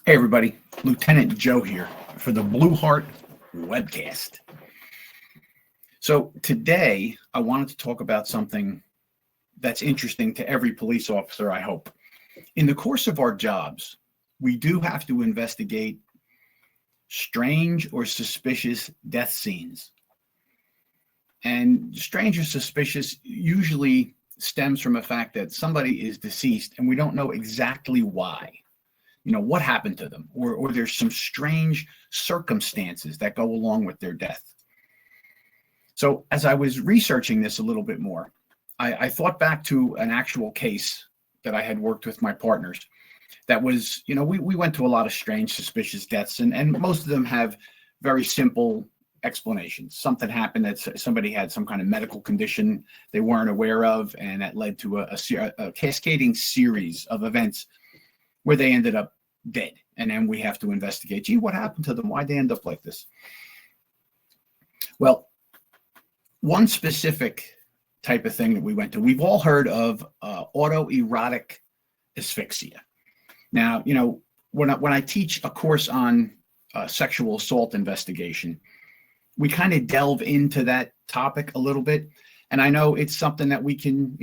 Hey everybody, Lieutenant Joe here for the Blue Heart webcast. So today I wanted to talk about something that's interesting to every police officer, I hope. In the course of our jobs, we do have to investigate strange or suspicious death scenes. And strange or suspicious usually stems from the fact that somebody is deceased and we don't know exactly why. What happened to them, or there's some strange circumstances that go along with their death. So as I was researching this a little bit more, I thought back to an actual case that I had worked with my partners that was, we went to a lot of strange, suspicious deaths, and most of them have very simple explanations. Something happened that somebody had some kind of medical condition they weren't aware of, and that led to a cascading series of events where they ended up dead. And then we have to investigate, gee, what happened to them? Why'd they end up like this? Well, one specific type of thing that we went to, we've all heard of autoerotic asphyxia. Now, when I teach a course on sexual assault investigation, we kind of delve into that topic a little bit. And I know it's something that we can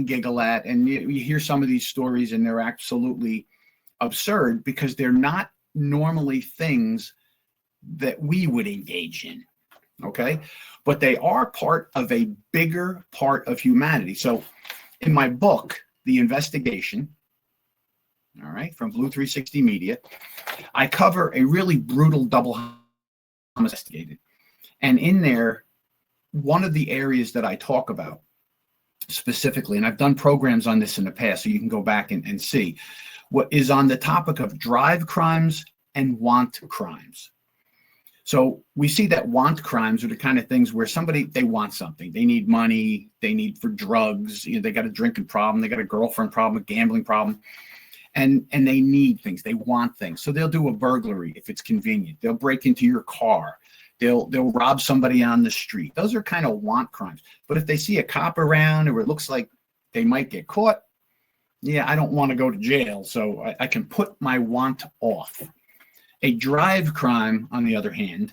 giggle at, and you hear some of these stories and they're absolutely absurd because they're not normally things that we would engage in, okay? But they are part of a bigger part of humanity. So in my book, The Investigation, all right, from Blue 360 Media, I cover a really brutal double homicide. And in there, one of the areas that I talk about specifically, and I've done programs on this in the past, so you can go back and see, what is on the topic of drive crimes and want crimes. So we see that want crimes are the kind of things where they want something. They need money, they need for drugs, they got a drinking problem, they got a girlfriend problem, a gambling problem, and they need things, they want things. So they'll do a burglary if it's convenient. They'll break into your car. They'll rob somebody on the street. Those are kind of want crimes. But if they see a cop around or it looks like they might get caught, yeah, I don't want to go to jail, so I can put my want off. A drive crime, on the other hand,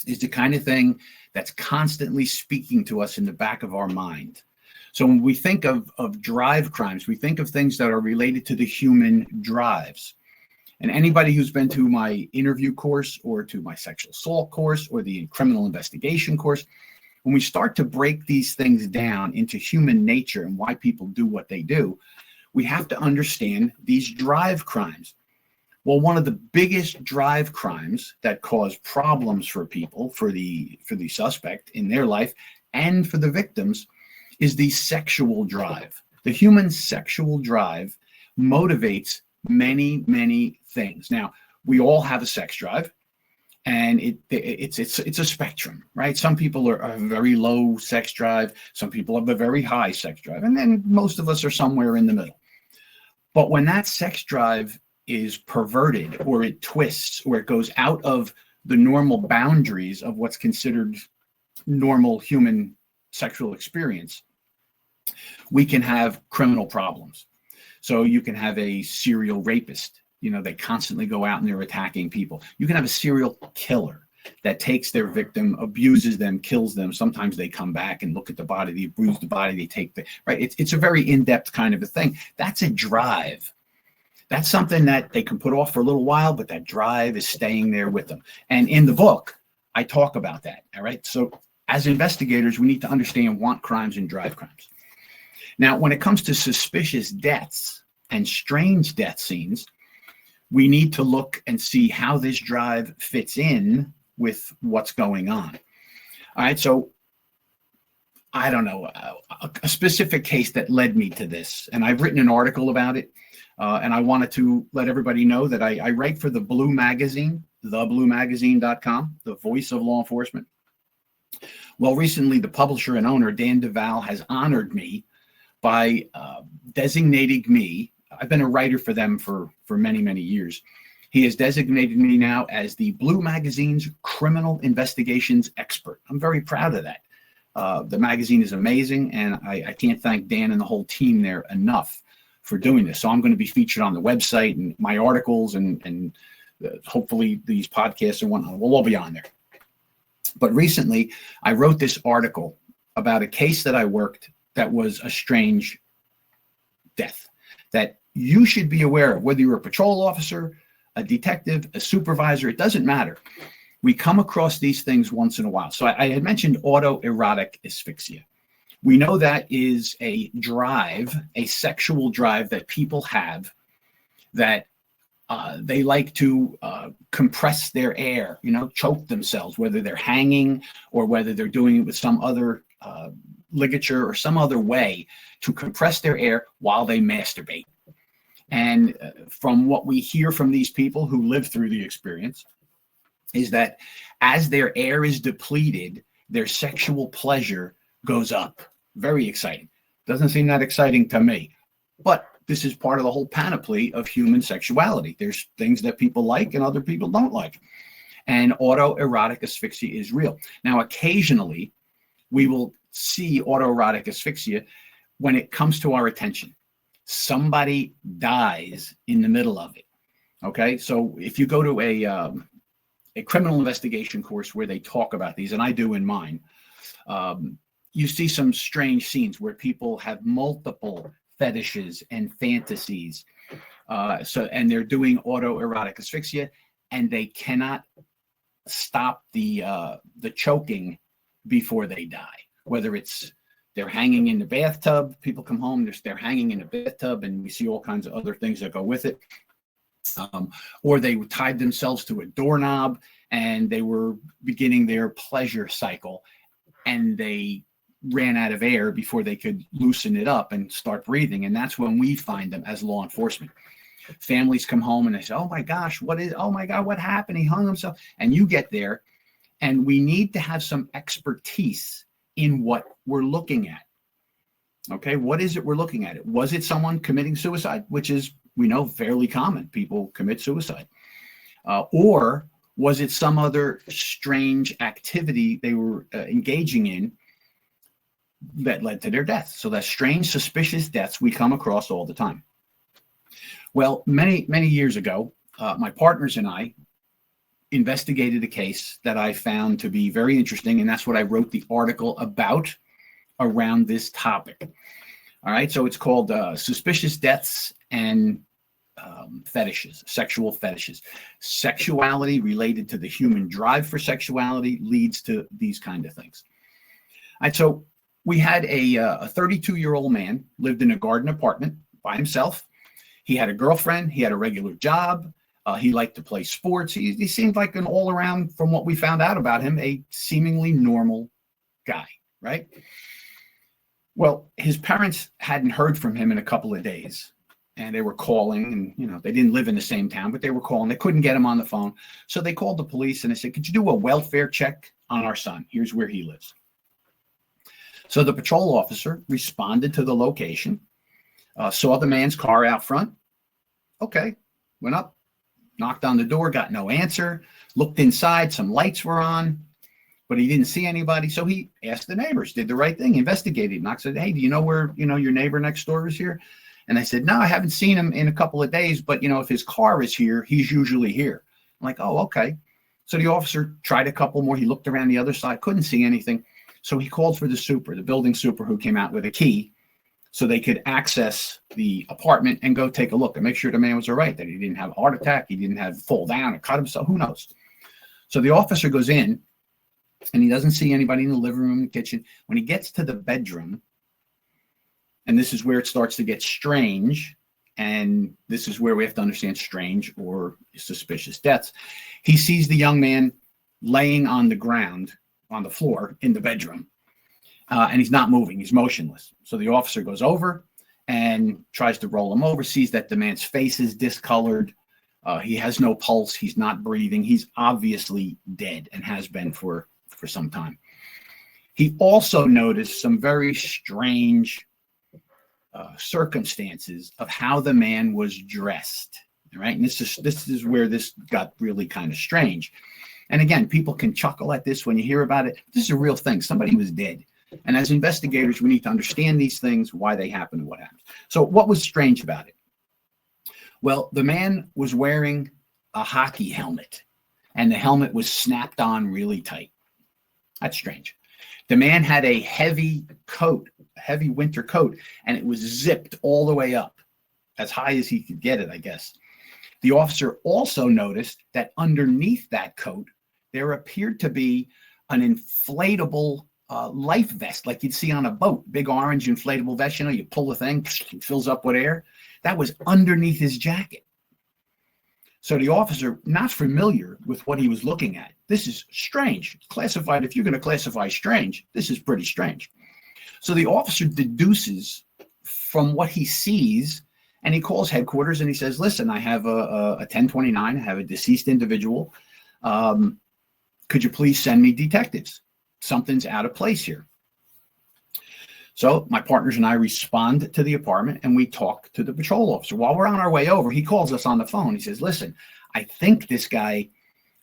is the kind of thing that's constantly speaking to us in the back of our mind. So when we think of drive crimes, we think of things that are related to the human drives. And anybody who's been to my interview course or to my sexual assault course or the criminal investigation course, when we start to break these things down into human nature and why people do what they do, we have to understand these drive crimes. Well, one of the biggest drive crimes that cause problems for people, for the suspect in their life and for the victims, is the sexual drive. The human sexual drive motivates many, many things. Now, we all have a sex drive, and it's a spectrum, right? Some people are a very low sex drive. Some people have a very high sex drive. And then most of us are somewhere in the middle. But when that sex drive is perverted, or it twists, or it goes out of the normal boundaries of what's considered normal human sexual experience, we can have criminal problems. So you can have a serial rapist. They constantly go out and they're attacking people. You can have a serial killer that takes their victim, abuses them, kills them. Sometimes they come back and look at the body, they bruise the body, they take right? It's a very in-depth kind of a thing. That's a drive. That's something that they can put off for a little while, but that drive is staying there with them. And in the book, I talk about that, all right? So as investigators, we need to understand want crimes and drive crimes. Now, when it comes to suspicious deaths and strange death scenes, we need to look and see how this drive fits in with what's going on. All right, so I don't know, a specific case that led me to this, and I've written an article about it, and I wanted to let everybody know that I write for the Blue Magazine, thebluemagazine.com, the voice of law enforcement. Well, recently, the publisher and owner, Dan Duval, has honored me by designating me. I've been a writer for them for many, many years. He has designated me now as the Blue Magazine's criminal investigations expert. I'm very proud of that. The magazine is amazing, and I can't thank Dan and the whole team there enough for doing this. So I'm going to be featured on the website, and my articles and hopefully these podcasts and whatnot will all be on there. But recently I wrote this article about a case that I worked that was a strange death that you should be aware of, whether you're a patrol officer, a detective, a supervisor, it doesn't matter. We come across these things once in a while. So I had mentioned autoerotic asphyxia. We know that is a drive, a sexual drive that people have, that they like to compress their air, choke themselves, whether they're hanging or whether they're doing it with some other ligature or some other way to compress their air while they masturbate. And from what we hear from these people who live through the experience is that as their air is depleted, their sexual pleasure goes up. Very exciting. Doesn't seem that exciting to me, but this is part of the whole panoply of human sexuality. There's things that people like and other people don't like. And autoerotic asphyxia is real. Now, occasionally we will see autoerotic asphyxia when it comes to our attention. Somebody dies in the middle of it. Okay, so if you go to a criminal investigation course where they talk about these, and I do in mine, you see some strange scenes where people have multiple fetishes and fantasies. And they're doing autoerotic asphyxia, and they cannot stop the choking before they die. Whether it's they're hanging in the bathtub, people come home, they're hanging in the bathtub, and we see all kinds of other things that go with it. Or they tied themselves to a doorknob and they were beginning their pleasure cycle, and they ran out of air before they could loosen it up and start breathing. And that's when we find them as law enforcement. Families come home and they say, oh my gosh, what happened? He hung himself. And you get there, and we need to have some expertise in what we're looking at. Okay, what is it we're looking at? Was it someone committing suicide, which is, we know, fairly common. People commit suicide. Or was it some other strange activity they were engaging in that led to their death? So that strange, suspicious deaths we come across all the time. Well, many, many years ago, my partners and I investigated a case that I found to be very interesting, and that's what I wrote the article about around this topic. All right, so it's called Suspicious Deaths and Fetishes, Sexual Fetishes. Sexuality related to the human drive for sexuality leads to these kind of things. All right, so we had a 32-year-old man, lived in a garden apartment by himself. He had a girlfriend. He had a regular job. He liked to play sports. He seemed like an all-around, from what we found out about him, a seemingly normal guy, right? Well, his parents hadn't heard from him in a couple of days, and they were calling, and they didn't live in the same town, but they were calling. They couldn't get him on the phone, so they called the police and they said, "Could you do a welfare check on our son? Here's where he lives." So the patrol officer responded to the location, saw the man's car out front. Okay, went up, knocked on the door, got no answer, looked inside, some lights were on, but he didn't see anybody. So he asked the neighbors, did the right thing, investigated. Knocked, said, "Hey, do you know where, your neighbor next door is here?" And they said, "No, I haven't seen him in a couple of days, but, if his car is here, he's usually here." I'm like, "Oh, okay." So the officer tried a couple more. He looked around the other side, couldn't see anything. So he called for the building super, who came out with a key so they could access the apartment and go take a look and make sure the man was all right, that he didn't have a heart attack, he didn't have fall down or cut himself, who knows. So the officer goes in, and he doesn't see anybody in the living room, the kitchen. When he gets to the bedroom, and this is where it starts to get strange, and this is where we have to understand strange or suspicious deaths, he sees the young man laying on the ground, on the floor in the bedroom, and he's not moving, he's motionless. So the officer goes over and tries to roll him over, sees that the man's face is discolored, he has no pulse, he's not breathing, he's obviously dead and has been for some time. He also noticed some very strange circumstances of how the man was dressed. All right, and this is where this got really kind of strange. And again, people can chuckle at this when you hear about it. This is a real thing. Somebody was dead. And as investigators, we need to understand these things, why they happen, and what happens. So what was strange about it? Well, the man was wearing a hockey helmet, and the helmet was snapped on really tight. That's strange. The man had a heavy coat, a heavy winter coat, and it was zipped all the way up, as high as he could get it, I guess. The officer also noticed that underneath that coat, there appeared to be an inflatable life vest, like you'd see on a boat, big orange inflatable vest. You know, you pull the thing, it fills up with air. That was underneath his jacket. So the officer, not familiar with what he was looking at, this is strange. Classified, if you're going to classify strange, this is pretty strange. So the officer deduces from what he sees, and he calls headquarters and he says, listen, I have a 1029, I have a deceased individual. Could you please send me detectives? Something's out of place here. So my partners and I respond to the apartment and we talk to the patrol officer. While we're on our way over, he calls us on the phone. He says, listen, I think this guy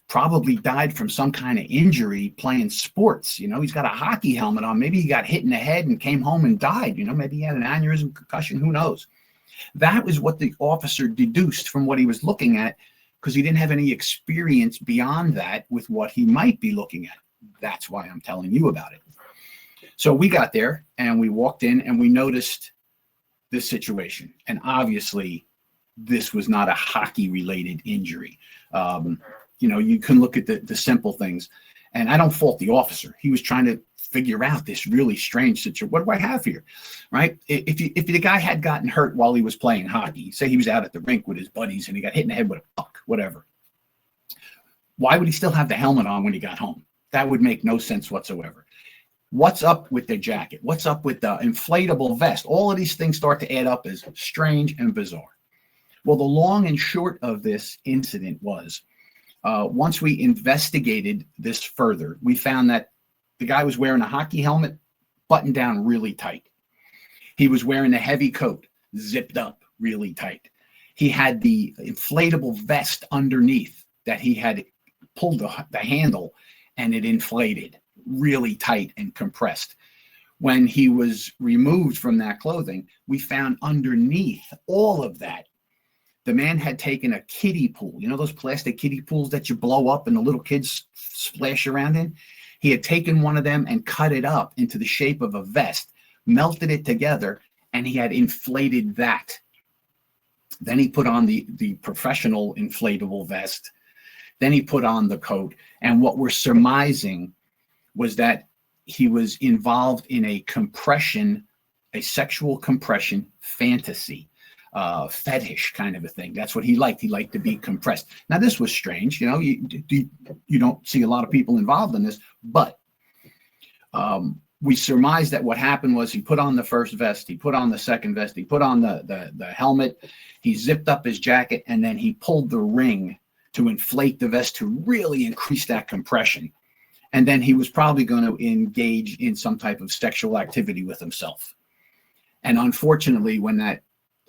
probably died from some kind of injury playing sports. You know, he's got a hockey helmet on. Maybe he got hit in the head and came home and died. You know, maybe he had an aneurysm, concussion, who knows? That was what the officer deduced from what he was looking at, because he didn't have any experience beyond that with what he might be looking at. That's why I'm telling you about it. So we got there and we walked in and we noticed this situation. And obviously, this was not a hockey-related injury. You know, you can look at the simple things. And I don't fault the officer. He was trying to figure out this really strange situation. What do I have here, right? If the guy had gotten hurt while he was playing hockey, say he was out at the rink with his buddies and he got hit in the head with a puck, whatever, why would he still have the helmet on when he got home? That would make no sense whatsoever. What's up with the jacket? What's up with the inflatable vest? All of these things start to add up as strange and bizarre. Well, the long and short of this incident was, once we investigated this further, we found that the guy was wearing a hockey helmet buttoned down really tight. He was wearing a heavy coat zipped up really tight. He had the inflatable vest underneath that he had pulled the handle and it inflated really tight and compressed. When he was removed from that clothing, we found underneath all of that, the man had taken a kiddie pool. You know those plastic kiddie pools that you blow up and the little kids splash around in? He had taken one of them and cut it up into the shape of a vest, melted it together, and he had inflated that. Then he put on the professional inflatable vest. Then he put on the coat. And what we're surmising was that he was involved in a sexual compression fantasy, fetish kind of a thing. That's what he liked. He liked to be compressed. Now, this was strange. You know, you don't see a lot of people involved in this, but we surmised that what happened was he put on the first vest, he put on the second vest, he put on the helmet, he zipped up his jacket, and then he pulled the ring to inflate the vest to really increase that compression. And then he was probably going to engage in some type of sexual activity with himself. And unfortunately, when that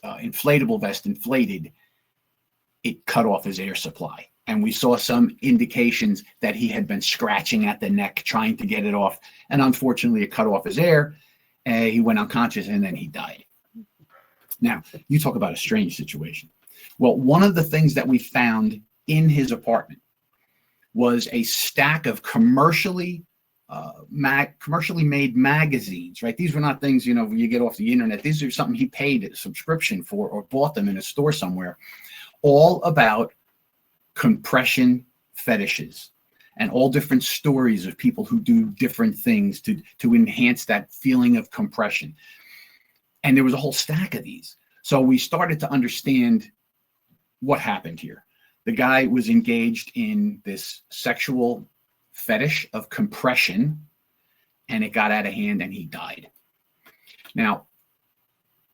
inflatable vest inflated, it cut off his air supply. And we saw some indications that he had been scratching at the neck, trying to get it off. And unfortunately, it cut off his air. He went unconscious and then he died. Now, you talk about a strange situation. Well, one of the things that we found in his apartment was a stack of commercially made magazines, right? These were not things, you know, you get off the internet. These are something he paid a subscription for or bought them in a store somewhere, all about compression fetishes and all different stories of people who do different things to enhance that feeling of compression. And there was a whole stack of these. So we started to understand what happened here. The guy was engaged in this sexual fetish of compression, and it got out of hand and he died. Now,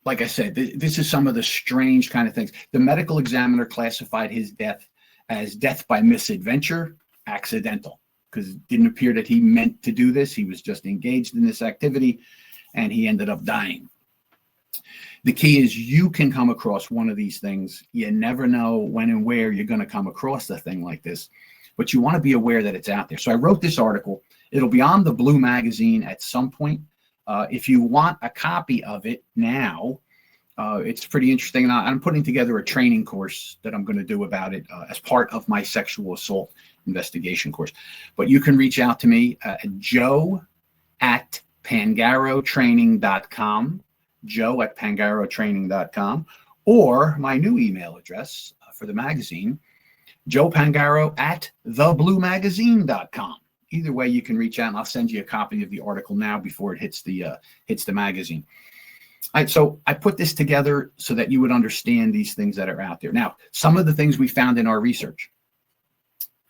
like I said, this is some of the strange kind of things. The medical examiner classified his death as death by misadventure, accidental, because it didn't appear that he meant to do this. He was just engaged in this activity and he ended up dying. The key is you can come across one of these things. You never know when and where you're going to come across a thing like this, but you want to be aware that it's out there. So I wrote this article. It'll be on the Blue magazine at some point. If you want a copy of it now, it's pretty interesting. And I'm putting together a training course that I'm going to do about it as part of my sexual assault investigation course. But you can reach out to me at joe@pangarotraining.com, joe@pangarotraining.com, or my new email address for the magazine, joepangaro@thebluemagazine.com. Either way, you can reach out, and I'll send you a copy of the article now before it hits the magazine. All right, so I put this together so that you would understand these things that are out there. Now, some of the things we found in our research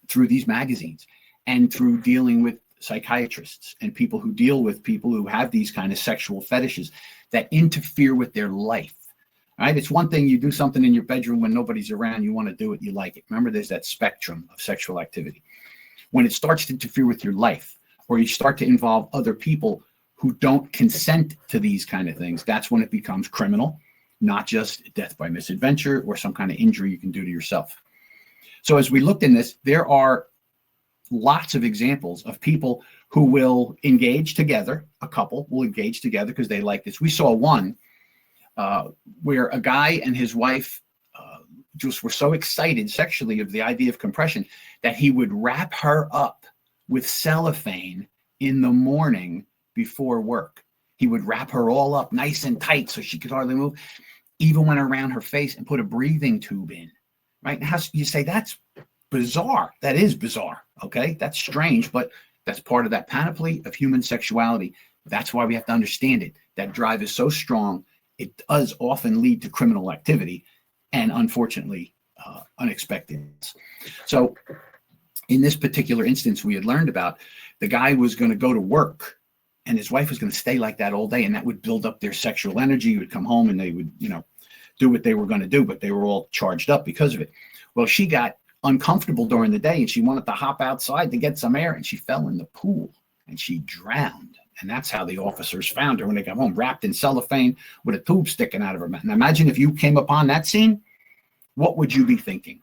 through these magazines and through dealing with psychiatrists and people who deal with people who have these kind of sexual fetishes that interfere with their life. All right, it's one thing you do something in your bedroom when nobody's around, you want to do it, you like it. Remember, there's that spectrum of sexual activity. When it starts to interfere with your life, or you start to involve other people who don't consent to these kind of things, that's when it becomes criminal, not just death by misadventure or some kind of injury you can do to yourself. So as we looked in this, there are lots of examples of people who will engage together. A couple will engage together because they like this. We saw one where a guy and his wife just were so excited sexually of the idea of compression that he would wrap her up with cellophane in the morning before work. He would wrap her all up nice and tight so she could hardly move, even went around her face and put a breathing tube in. Right now, you say that's bizarre. That is bizarre. Okay, that's strange, but that's part of that panoply of human sexuality. That's why we have to understand it. That drive is so strong, it does often lead to criminal activity and, unfortunately, unexpected. So in this particular instance we had learned about, the guy was going to go to work and his wife was going to stay like that all day, and that would build up their sexual energy. He would come home and they would, do what they were going to do, but they were all charged up because of it. Well, she got uncomfortable during the day and she wanted to hop outside to get some air, and she fell in the pool and she drowned. And that's how the officers found her when they got home, wrapped in cellophane with a tube sticking out of her mouth. Now imagine if you came upon that scene, what would you be thinking?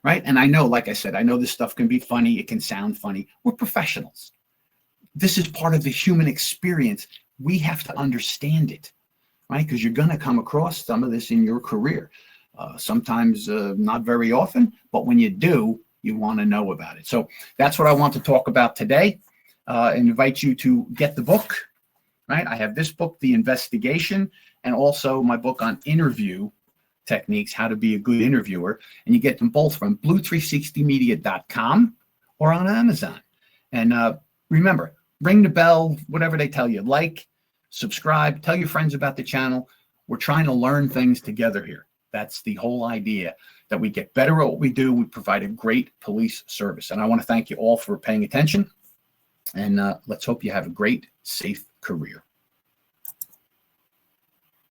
Right? And I know, like I said, I know this stuff can be funny. It can sound funny. We're professionals. This is part of the human experience. We have to understand it, right? Because you're going to come across some of this in your career. Sometimes not very often, but when you do, you want to know about it. So that's what I want to talk about today. And invite you to get the book, right? I have this book, The Investigation, and also my book on interview techniques, how to be a good interviewer. And you get them both from blue360media.com or on Amazon. And remember, ring the bell, whatever they tell you, like, subscribe, tell your friends about the channel. We're trying to learn things together here. That's the whole idea, that we get better at what we do. We provide a great police service. And I want to thank you all for paying attention. And let's hope you have a great, safe career.